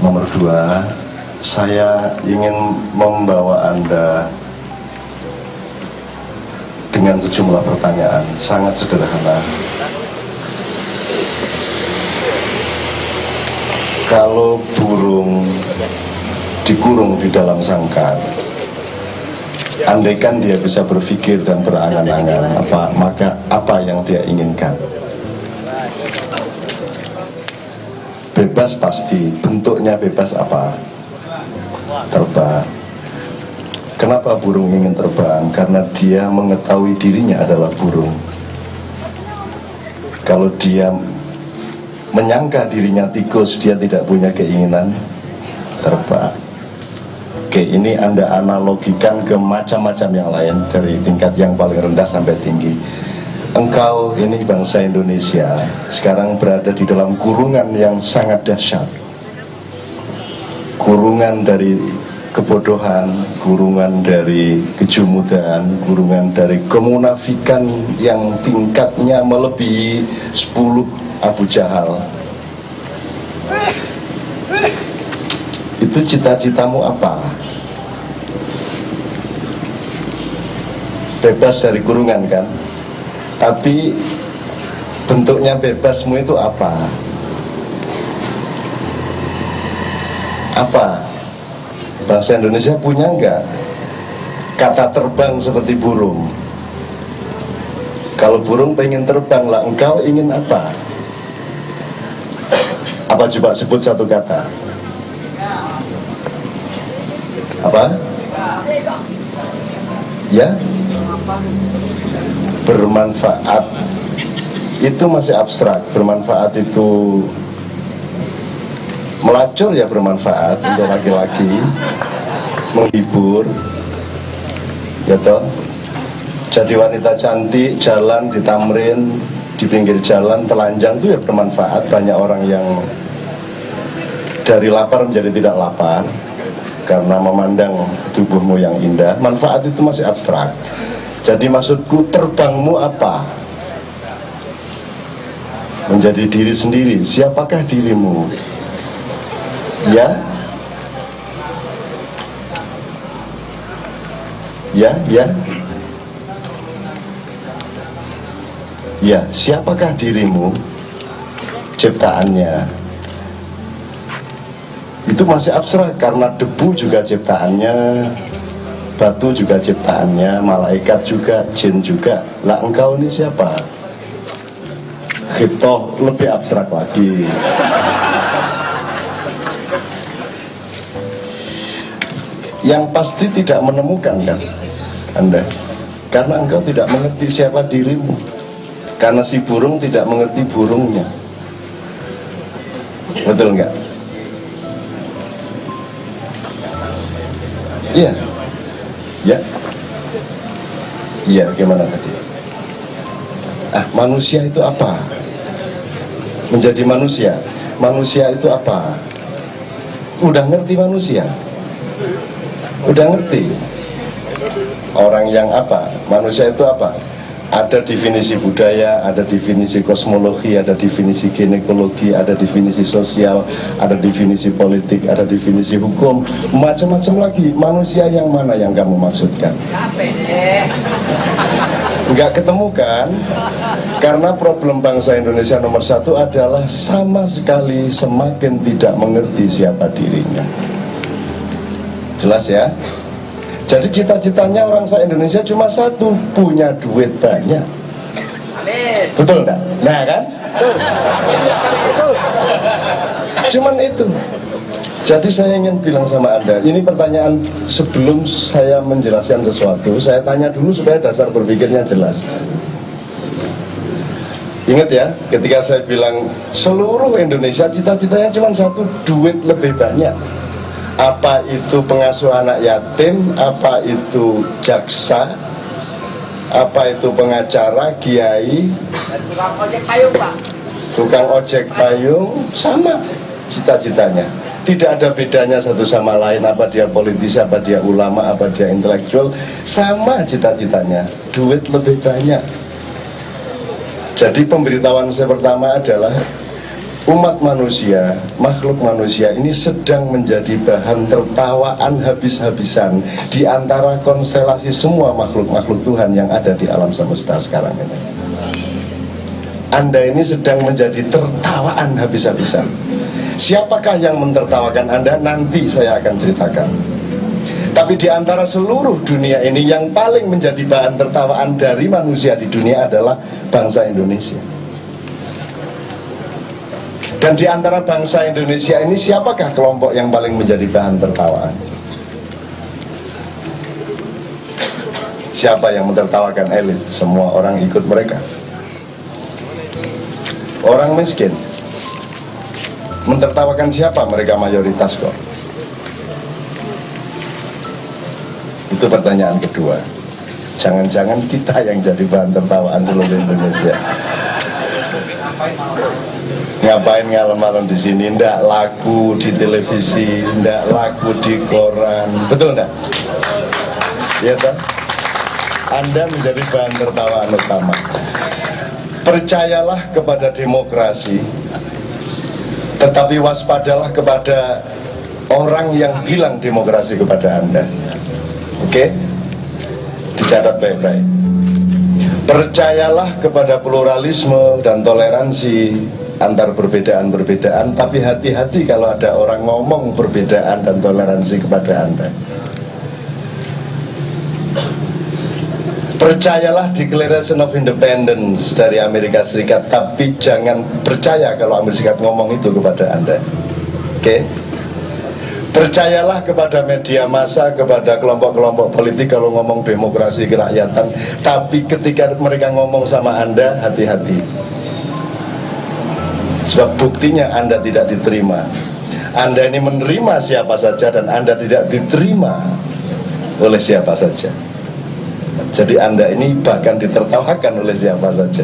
Nomor dua, saya ingin membawa Anda dengan sejumlah pertanyaan sangat sederhana. Kalau burung dikurung di dalam sangkar, andaikan dia bisa berpikir dan berangan-angan, maka apa yang dia inginkan? Bebas pasti, bentuknya bebas apa? Terbang. Kenapa burung ingin terbang? Karena dia mengetahui dirinya adalah burung. Kalau dia menyangka dirinya tikus, dia tidak punya keinginan terbang. Oke, ini Anda analogikan ke macam-macam yang lain, dari tingkat yang paling rendah sampai tinggi. Engkau ini bangsa Indonesia sekarang berada di dalam kurungan yang sangat dahsyat. Kurungan dari kebodohan, kurungan dari kejumudan, kurungan dari kemunafikan yang tingkatnya melebihi 10 Abu Jahal. Itu cita-citamu apa? Bebas dari kurungan kan? Tapi bentuknya bebasmu itu apa? Apa? Bahasa Indonesia punya enggak kata terbang seperti burung? Kalau burung pengen terbang lah, engkau ingin apa? Apa coba sebut satu kata? Apa? Ya? Bermanfaat. Itu masih abstrak. Bermanfaat itu melacur ya, bermanfaat untuk laki-laki, menghibur, ya toh. Jadi wanita cantik jalan di Tamrin, di pinggir jalan telanjang, itu ya bermanfaat. Banyak orang yang dari lapar menjadi tidak lapar karena memandang tubuhmu yang indah. Manfaat itu masih abstrak. Jadi maksudku, terbangmu apa? Menjadi diri sendiri. Siapakah dirimu? Ya? Ya? Ya? Ya, siapakah dirimu? Ciptaannya. Itu masih abstrak, karena debu juga ciptaannya, batu juga ciptaannya, malaikat juga, jin juga. Lah engkau ini siapa? Khitoh lebih abstrak lagi. Yang pasti tidak menemukan kan Anda, karena engkau tidak mengerti siapa dirimu. Karena si burung tidak mengerti burungnya. Betul nggak? Iya. Ya. Iya, gimana tadi? Manusia itu apa? Menjadi manusia. Manusia itu apa? Udah ngerti manusia? Udah ngerti? Orang yang apa? Manusia itu apa? Ada definisi budaya, ada definisi kosmologi, ada definisi ginekologi, ada definisi sosial, ada definisi politik, ada definisi hukum, macam-macam lagi. Manusia yang mana yang kamu maksudkan? Enggak ketemu kan? Karena problem bangsa Indonesia nomor satu adalah sama sekali semakin tidak mengerti siapa dirinya. Jelas ya? Jadi cita-citanya orang se-Indonesia cuma satu, punya duit banyak. Betul enggak? Nah kan? Cuman itu. Jadi saya ingin bilang sama Anda, ini pertanyaan sebelum saya menjelaskan sesuatu, saya tanya dulu supaya dasar berpikirnya jelas. Ingat ya, ketika saya bilang seluruh Indonesia cita-citanya cuma satu, duit lebih banyak. Apa itu pengasuh anak yatim, apa itu jaksa, apa itu pengacara, kiai, tukang ojek payung, Pak. Tukang ojek payung, sama cita-citanya. Tidak ada bedanya satu sama lain, apa dia politisi, apa dia ulama, apa dia intelektual, sama cita-citanya, duit lebih banyak. Jadi pemberitahuan saya pertama adalah umat manusia, makhluk manusia ini sedang menjadi bahan tertawaan habis-habisan di antara konstelasi semua makhluk-makhluk Tuhan yang ada di alam semesta sekarang ini. Anda ini sedang menjadi tertawaan habis-habisan. Siapakah yang mentertawakan Anda? Nanti saya akan ceritakan. Tapi di antara seluruh dunia ini yang paling menjadi bahan tertawaan dari manusia di dunia adalah bangsa Indonesia. Dan di antara bangsa Indonesia ini siapakah kelompok yang paling menjadi bahan tertawaan? Siapa yang mentertawakan elit? Semua orang ikut mereka. Orang miskin mentertawakan siapa? Mereka mayoritas kok. Itu pertanyaan kedua. Jangan-jangan kita yang jadi bahan tertawaan seluruh Indonesia. Ngapain malam-malam di sini? Ndak laku di televisi, ndak laku di koran, betul ndak? Ya toh? Anda menjadi bahan tertawaan utama. Percayalah kepada demokrasi, tetapi waspadalah kepada orang yang bilang demokrasi kepada Anda. Oke? Dicatat baik-baik. Percayalah kepada pluralisme dan toleransi antar perbedaan-perbedaan, tapi hati-hati kalau ada orang ngomong perbedaan dan toleransi kepada Anda. Percayalah Declaration of Independence dari Amerika Serikat, tapi jangan percaya kalau Amerika Serikat ngomong itu kepada Anda. Oke? Percayalah kepada media massa, kepada kelompok-kelompok politik kalau ngomong demokrasi kerakyatan, tapi ketika mereka ngomong sama Anda, hati-hati. Sebab buktinya Anda tidak diterima. Anda ini menerima siapa saja dan Anda tidak diterima oleh siapa saja. Jadi Anda ini bahkan ditertawakan oleh siapa saja.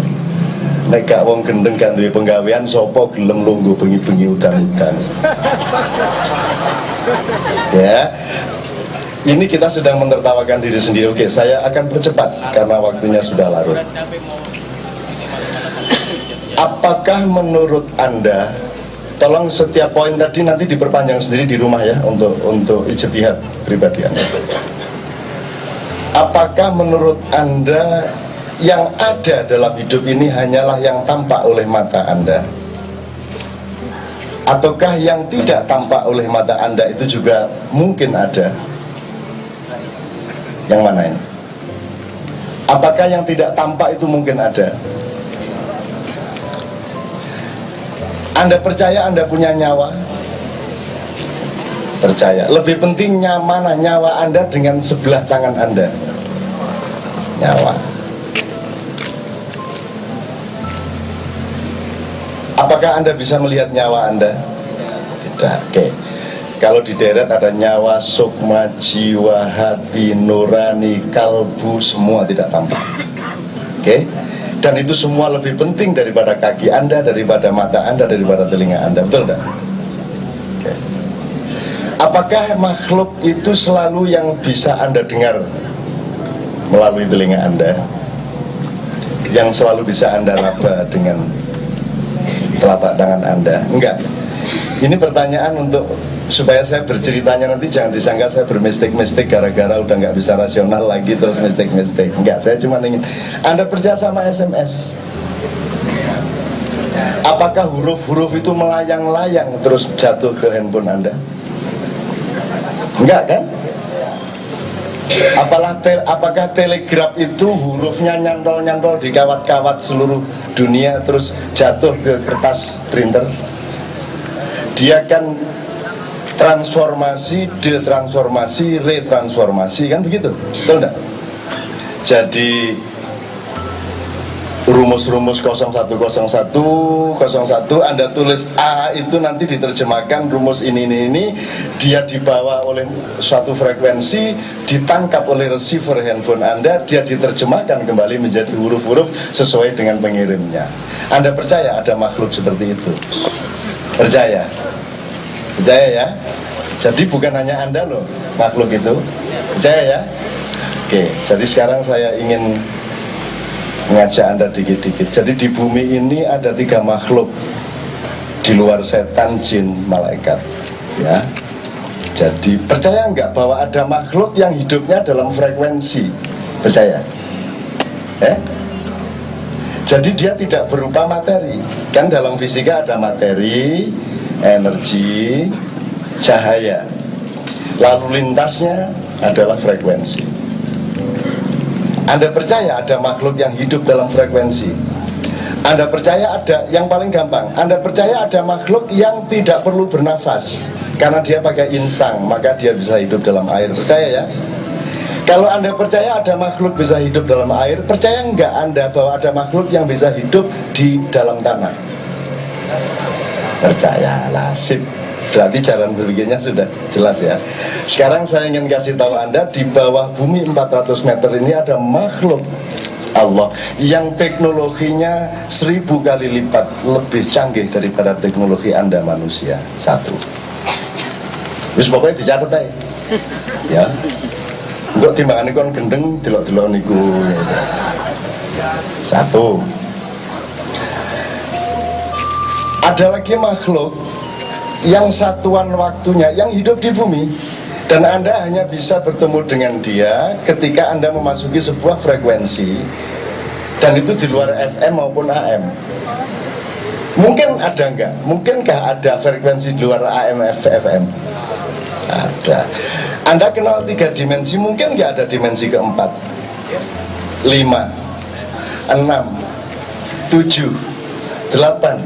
Nek gak wong gendeng gak duwe penggawean, sopo gelem lungguh bengi-bengi udan-udan. Ya, ini kita sedang menertawakan diri sendiri. Oke, saya akan percepat karena waktunya sudah larut. Apakah menurut Anda, tolong setiap poin tadi nanti diperpanjang sendiri di rumah ya, untuk ijtihad pribadi Anda. Apakah menurut Anda yang ada dalam hidup ini hanyalah yang tampak oleh mata Anda? Ataukah yang tidak tampak oleh mata Anda itu juga mungkin ada? Yang mana ini? Apakah yang tidak tampak itu mungkin ada? Anda percaya Anda punya nyawa? Percaya. Lebih penting mana nyawa Anda dengan sebelah tangan Anda? Nyawa. Apakah Anda bisa melihat nyawa Anda? Tidak. Oke. Kalau di deret ada nyawa, sukma, jiwa, hati, nurani, kalbu, semua tidak tampak. Oke. Dan itu semua lebih penting daripada kaki Anda, daripada mata Anda, daripada telinga Anda. Betul tidak? Oke. Apakah makhluk itu selalu yang bisa Anda dengar melalui telinga Anda? Yang selalu bisa Anda raba dengan telapak tangan Anda? Enggak. Ini pertanyaan untuk supaya saya berceritanya nanti jangan disangka saya bermistik-mistik gara-gara udah nggak bisa rasional lagi terus mistik-mistik. Enggak, saya cuma ingin Anda percaya sama SMS. Apakah huruf-huruf itu melayang-layang terus jatuh ke handphone Anda? Enggak kan? Apakah telegraf itu hurufnya nyantol-nyantol di kawat-kawat seluruh dunia terus jatuh ke kertas printer? Dia kan transformasi, detransformasi, retransformasi, kan begitu, betul enggak? Jadi rumus-rumus 0101 Anda tulis A itu nanti diterjemahkan rumus ini dia dibawa oleh suatu frekuensi, ditangkap oleh receiver handphone Anda, dia diterjemahkan kembali menjadi huruf-huruf sesuai dengan pengirimnya. Anda percaya ada makhluk seperti itu? Percaya? Percaya ya? Jadi bukan hanya Anda loh makhluk itu. Percaya ya? Oke, jadi sekarang saya ingin mengajak Anda dikit-dikit. Jadi di bumi ini ada 3 makhluk. di luar setan, jin, malaikat, ya. Jadi percaya nggak bahwa ada makhluk yang hidupnya dalam frekuensi? Percaya? Jadi dia tidak berupa materi. Kan dalam fisika ada materi, energi, cahaya. Lalu lintasnya adalah frekuensi. Anda percaya ada makhluk yang hidup dalam frekuensi? Anda percaya ada, yang paling gampang, Anda percaya ada makhluk yang tidak perlu bernafas karena dia pakai insang, maka dia bisa hidup dalam air. Percaya ya? Kalau Anda percaya ada makhluk bisa hidup dalam air, percaya enggak Anda bahwa ada makhluk yang bisa hidup di dalam tanah? Percayalah, sip. Berarti jalan berpikirnya sudah jelas ya. Sekarang saya ingin kasih tahu Anda, di bawah bumi 400 meter ini ada makhluk Allah yang teknologinya 1000 kali lipat lebih canggih daripada teknologi Anda manusia. Satu. Wis pokoknya dicatat aja. Ya. Enggak timbangan kon gendeng delok-delok niku. Satu. Ada lagi makhluk yang satuan waktunya yang hidup di bumi, dan Anda hanya bisa bertemu dengan dia ketika Anda memasuki sebuah frekuensi, dan itu di luar FM maupun AM. Mungkin ada enggak? Mungkinkah ada frekuensi di luar AM FM? Ada. Anda kenal 3 dimensi, mungkin enggak ada dimensi keempat? 5, 6, 7, 8,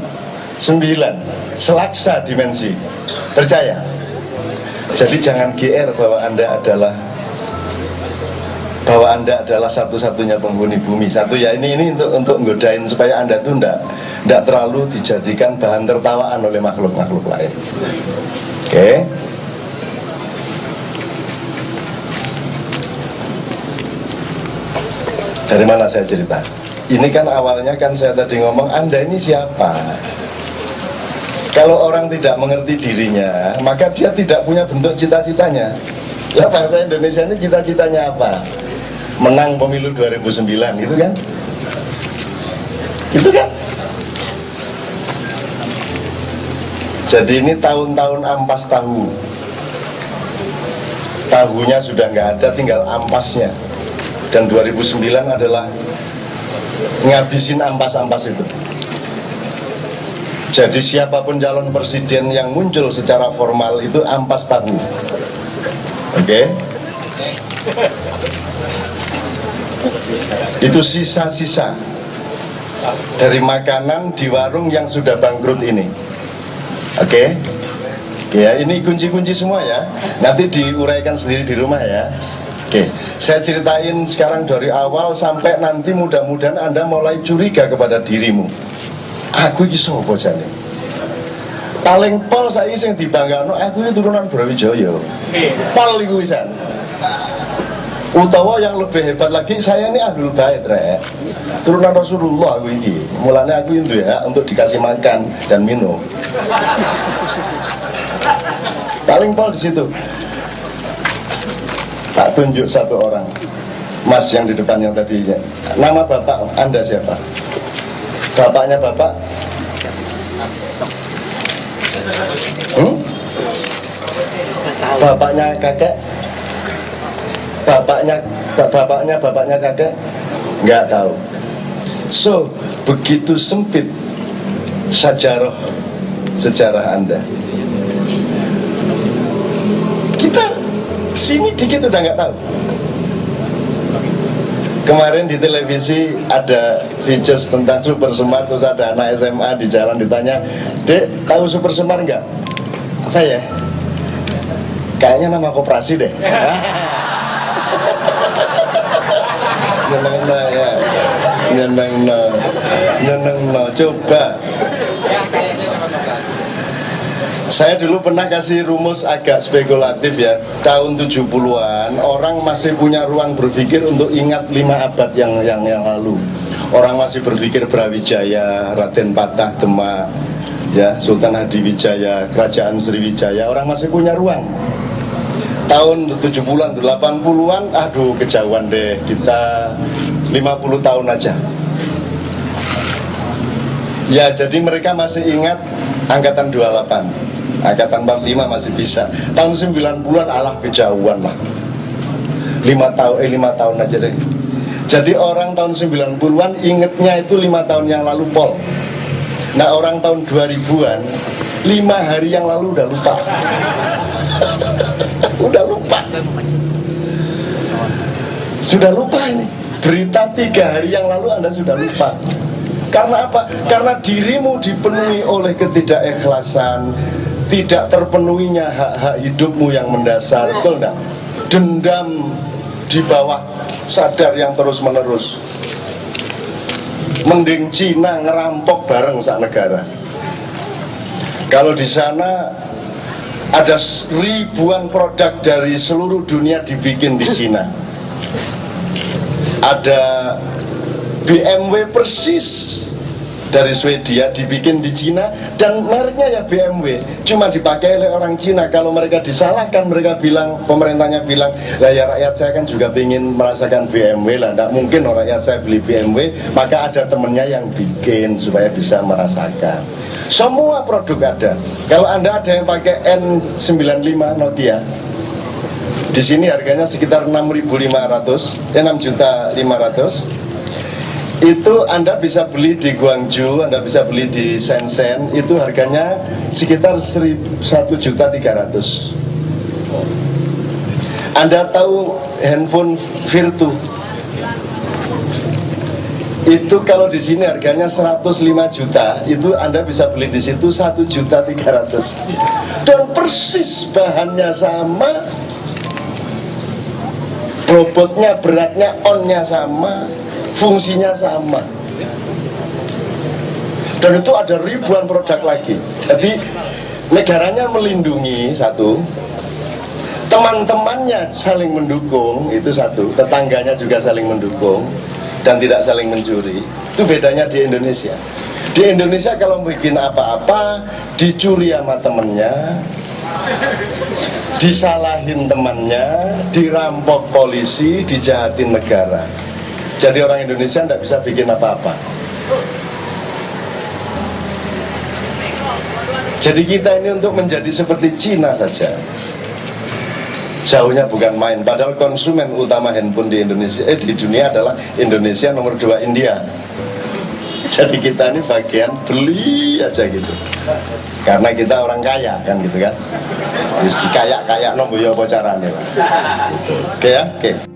9, selaksa dimensi. Percaya? Jadi jangan GR bahwa Anda adalah satu-satunya penghuni bumi. Satu ya, ini untuk nggodain supaya Anda tuh enggak terlalu dijadikan bahan tertawaan oleh makhluk-makhluk lain. Oke? Dari mana saya cerita? Ini kan awalnya kan saya tadi ngomong, Anda ini siapa? Kalau orang tidak mengerti dirinya, maka dia tidak punya bentuk cita-citanya. Lah bangsa Indonesia ini cita-citanya apa? Menang pemilu 2009, itu kan? Itu kan? Jadi ini tahun-tahun ampas tahu. Tahunya sudah nggak ada, tinggal ampasnya. Dan 2009 adalah ngabisin ampas-ampas itu. Jadi siapapun calon presiden yang muncul secara formal itu ampas tahu. Oke? Itu sisa-sisa dari makanan di warung yang sudah bangkrut ini. Oke? Ya, ini kunci-kunci semua ya. Nanti diuraikan sendiri di rumah ya. Oke, saya ceritain sekarang dari awal sampai nanti mudah-mudahan Anda mulai curiga kepada dirimu. Aku iki sapa jane? Paling pol saiki sing dibanggakno aku iki turunan Brawijaya. Pol iku wisan. Utawa yang lebih hebat lagi, saya ini Ahlul Bait, Rek. Turunan Rasulullah aku iki. Mulane aku itu ya untuk dikasih makan dan minum. Paling pol di situ. Tak tunjuk satu orang, Mas yang di depan yang tadi. Nama bapak Anda siapa? Bapaknya bapak? Bapaknya kakek? Bapaknya kakek? Nggak tahu. So, begitu sempit sejarah Anda. Kita sini dikit udah nggak tahu. Kemarin di televisi ada features tentang Super Semar, terus ada anak SMA di jalan ditanya, "Dek, tahu Super Semar nggak?" Apa ya? Kayaknya nama koperasi deh. Nyeneng ya, nyeneng coba. Saya dulu pernah kasih rumus agak spekulatif ya. Tahun 70-an orang masih punya ruang berpikir untuk ingat 5 abad yang lalu. Orang masih berpikir Brawijaya, Raden Patah Demak, ya, Sultan Hadiwijaya, Kerajaan Sriwijaya. Orang masih punya ruang. Tahun 70-an, 80-an, aduh kejauhan deh. Kita 50 tahun aja. Ya, jadi mereka masih ingat Angkatan 28, angkatan 45 masih bisa. Tahun 90-an alah kejauhan lah. 5 tahun aja deh. Jadi orang tahun 90-an ingetnya itu 5 tahun yang lalu pol. Nah orang tahun 2000-an 5 hari yang lalu udah lupa. Udah lupa. Sudah lupa ini. Berita 3 hari yang lalu Anda sudah lupa. Karena apa? Karena dirimu dipenuhi oleh ketidakikhlasan, tidak terpenuhinya hak-hak hidupmu yang mendasar. Betul enggak? Dendam di bawah sadar yang terus-menerus. Mending Cina ngerampok bareng sak negara. Kalau di sana ada ribuan produk dari seluruh dunia dibikin di Cina. Ada BMW persis dari Swedia dibikin di Cina dan mereknya ya BMW, cuma dipakai oleh orang Cina. Kalau mereka disalahkan, mereka bilang, pemerintahnya bilang, lah ya rakyat saya kan juga ingin merasakan BMW lah, tidak mungkin rakyat saya beli BMW, maka ada temennya yang bikin supaya bisa merasakan. Semua produk ada. Kalau Anda ada yang pakai N95 Nokia, di sini harganya sekitar 6.500, 6.500.000. Itu Anda bisa beli di Guangzhou, Anda bisa beli di Shenzhen, itu harganya sekitar 1.300.000. Anda tahu handphone Virtu? Itu kalau di sini harganya 105 juta, itu Anda bisa beli di situ 1.300.000. Dan persis bahannya sama, bobotnya, beratnya, onnya sama, fungsinya sama. Dan itu ada ribuan produk lagi. Jadi negaranya melindungi satu, teman-temannya saling mendukung, itu satu, tetangganya juga saling mendukung dan tidak saling mencuri. Itu bedanya di Indonesia. Di Indonesia kalau bikin apa-apa dicuri sama temennya, disalahin temannya, dirampok polisi, dijahatin negara. Jadi orang Indonesia tidak bisa bikin apa-apa. Jadi kita ini untuk menjadi seperti Cina saja, jauhnya bukan main. Padahal konsumen utama handphone di Indonesia, di dunia adalah Indonesia, nomor 2 India. Jadi kita ini bagian beli aja gitu. Karena kita orang kaya kan gitu kan. Terus dikayak-kayak nomboyo apa caranya. Oke ya? Oke.